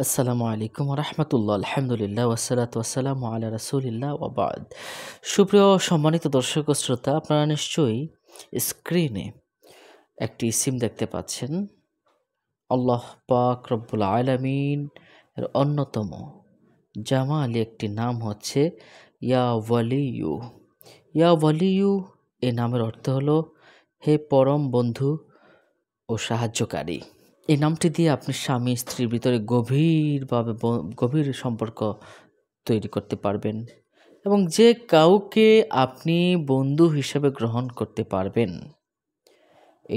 আসসালামু আলাইকুম রহমতুল্লাহ, আলহামদুলিল্লাহ, ওয়াসসালাতু ওয়াসসালামু আলা রাসূলিল্লাহ ওয়া বা'দ। সুপ্রিয় সম্মানিত দর্শক ও শ্রোতা, আপনারা নিশ্চয়ই স্ক্রিনে একটি ইসিম দেখতে পাচ্ছেন। আল্লাহ পাক রব্বুল আলামিন এর অন্যতম জামালি একটি নাম হচ্ছে ইয়া ওয়ালিয়ু। ইয়া ওয়ালিয়ু এই নামের অর্থ হলো হে পরম বন্ধু ও সাহায্যকারী। এই নামটি দিয়ে আপনি স্বামী স্ত্রীর ভিতরে গভীর সম্পর্ক তৈরি করতে পারবেন এবং যে কাউকে আপনি বন্ধু হিসেবে গ্রহণ করতে পারবেন।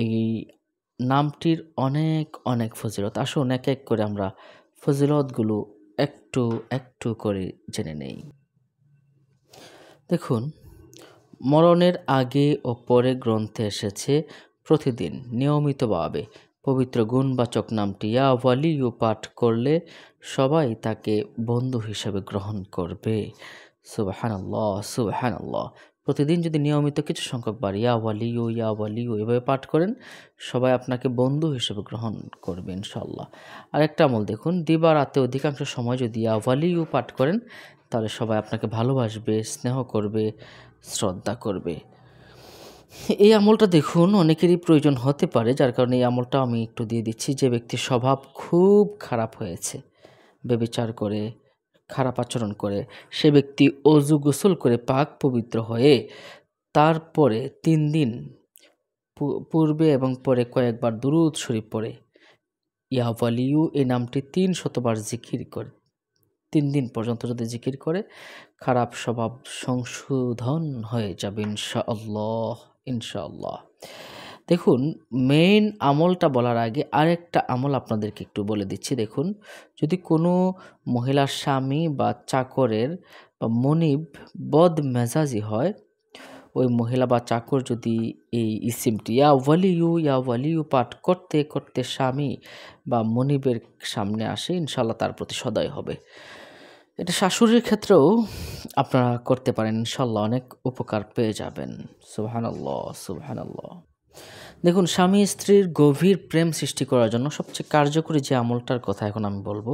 এই নামটির অনেক অনেক ফজিলত। আসুন এক এক করে আমরা ফজিলতগুলো একটু একটু করে জেনে নেই। দেখুন, মরণের আগে ও পরে গ্রন্থে এসেছে প্রতিদিন নিয়মিতভাবে পবিত্র গুণবাচক নামটি ইয়া ওয়ালিয়ু পাঠ করলে সবাই তাকে বন্ধু হিসেবে গ্রহণ করবে। সুবহানাল্লাহ, সুবহানাল্লাহ। প্রতিদিন যদি নিয়মিত কিছু সংখ্যক বার ইয়া ওয়ালিয়ু এভাবে পাঠ করেন, সবাই আপনাকে বন্ধু হিসেবে গ্রহণ করবে ইনশাআল্লাহ। আরেকটা আমল দেখুন, দিবা রাতে অধিকাংশ সময় যদি ইয়া ওয়ালিয়ু পাঠ করেন, তাহলে সবাই আপনাকে ভালোবাসবে, স্নেহ করবে, শ্রদ্ধা করবে। এই আমলটা দেখুন অনেকেরই প্রয়োজন হতে পারে, যার কারণে এই আমলটা আমি একটু দিয়ে দিচ্ছি। যে ব্যক্তির স্বভাব খুব খারাপ হয়েছে, ব্যভিচার করে, খারাপ আচরণ করে, সে ব্যক্তি অজু গোসল করে পাক পবিত্র হয়ে তারপরে 3 দিন পূর্বে এবং পরে কয়েকবার দুরূদ শরীফ পড়ে ইয়া ওয়ালিয়ু এই নামটি 300 বার জিকির করে 3 দিন পর্যন্ত যদি জিকির করে, খারাপ স্বভাব সংশোধন হয়ে যাবে ইনশাআল্লাহ, ইনশাআল্লাহ। দেখুন, মেইন আমলটা বলার আগে আরেকটা আমল আপনাদেরকে একটু বলে দিচ্ছি। দেখুন, যদি কোনো মহিলার স্বামী বা চাকরের বা মনিব বদমেজাজি হয়, ওই মহিলা বা চাকর যদি এই ইসিমটি ইয়া ওয়ালিয়ু পাঠ করতে করতে স্বামী বা মনিবের সামনে আসে, ইনশাআল্লাহ তার প্রতি সদয় হবে। এটা শাশুড়ির ক্ষেত্রেও আপনারা করতে পারেন, ইনশাআল্লাহ অনেক উপকার পেয়ে যাবেন। সুবহানাল্লাহ, সুবহানাল্লাহ। দেখুন, স্বামী স্ত্রীর গভীর প্রেম সৃষ্টি করার জন্য সবচেয়ে কার্যকরী যে আমলটার কথা এখন আমি বলবো,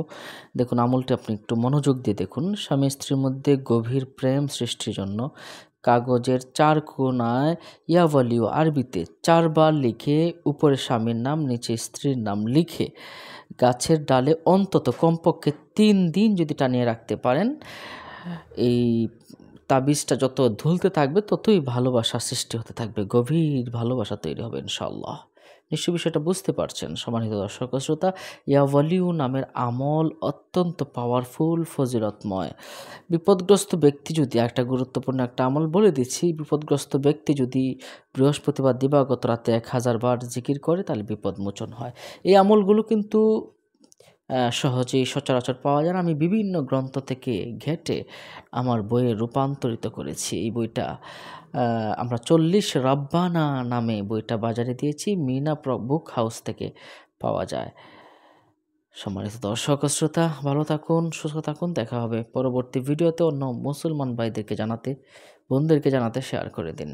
দেখুন আমলটি আপনি একটু মনোযোগ দিয়ে দেখুন। স্বামী স্ত্রীর মধ্যে গভীর প্রেম সৃষ্টির জন্য কাগজের 4 কোণায় ইয়া ওয়ালিয়ু আরবিতে 4 বার লিখে, উপরে স্বামীর নাম, নিচে স্ত্রীর নাম লিখে গাছের ডালে অন্তত কমপক্ষে 3 দিন যদি টানিয়ে রাখতে পারেন, এই তাবিজটা যত ধুলতে থাকবে ততই ভালোবাসা সৃষ্টি হতে থাকবে, গভীর ভালোবাসা তৈরি হবে ইনশাআল্লাহ। নিশ্চয়ই বিষয়টা বুঝতে পারছেন সম্মানিত দর্শক ও শ্রোতা। ইয়া ওয়ালিয়ু নামের আমল অত্যন্ত পাওয়ারফুল, ফজিলতময়। বিপদগ্রস্ত ব্যক্তি যদি, একটা গুরুত্বপূর্ণ একটা আমল বলে দিচ্ছি, বিপদগ্রস্ত ব্যক্তি যদি বৃহস্পতিবার দিবাগত রাতে 1000 বার জিকির করে, তাহলে বিপদ মোচন হয়। এই আমলগুলো কিন্তু সহজেই সচরাচর পাওয়া যায় না। আমি বিভিন্ন গ্রন্থ থেকে ঘেঁটে আমার বইয়ে রূপান্তরিত করেছি। এই বইটা আমরা 40 রাব্বানা নামে বইটা বাজারে দিয়েছি, মিনা বুক হাউস থেকে পাওয়া যায়। সম্মানিত দর্শক ও শ্রোতা, ভালো থাকুন, সুস্থ থাকুন। দেখা হবে পরবর্তী ভিডিওতে। অন্য মুসলমান ভাইদেরকে জানাতে, বোনদেরকে জানাতে শেয়ার করে দিন।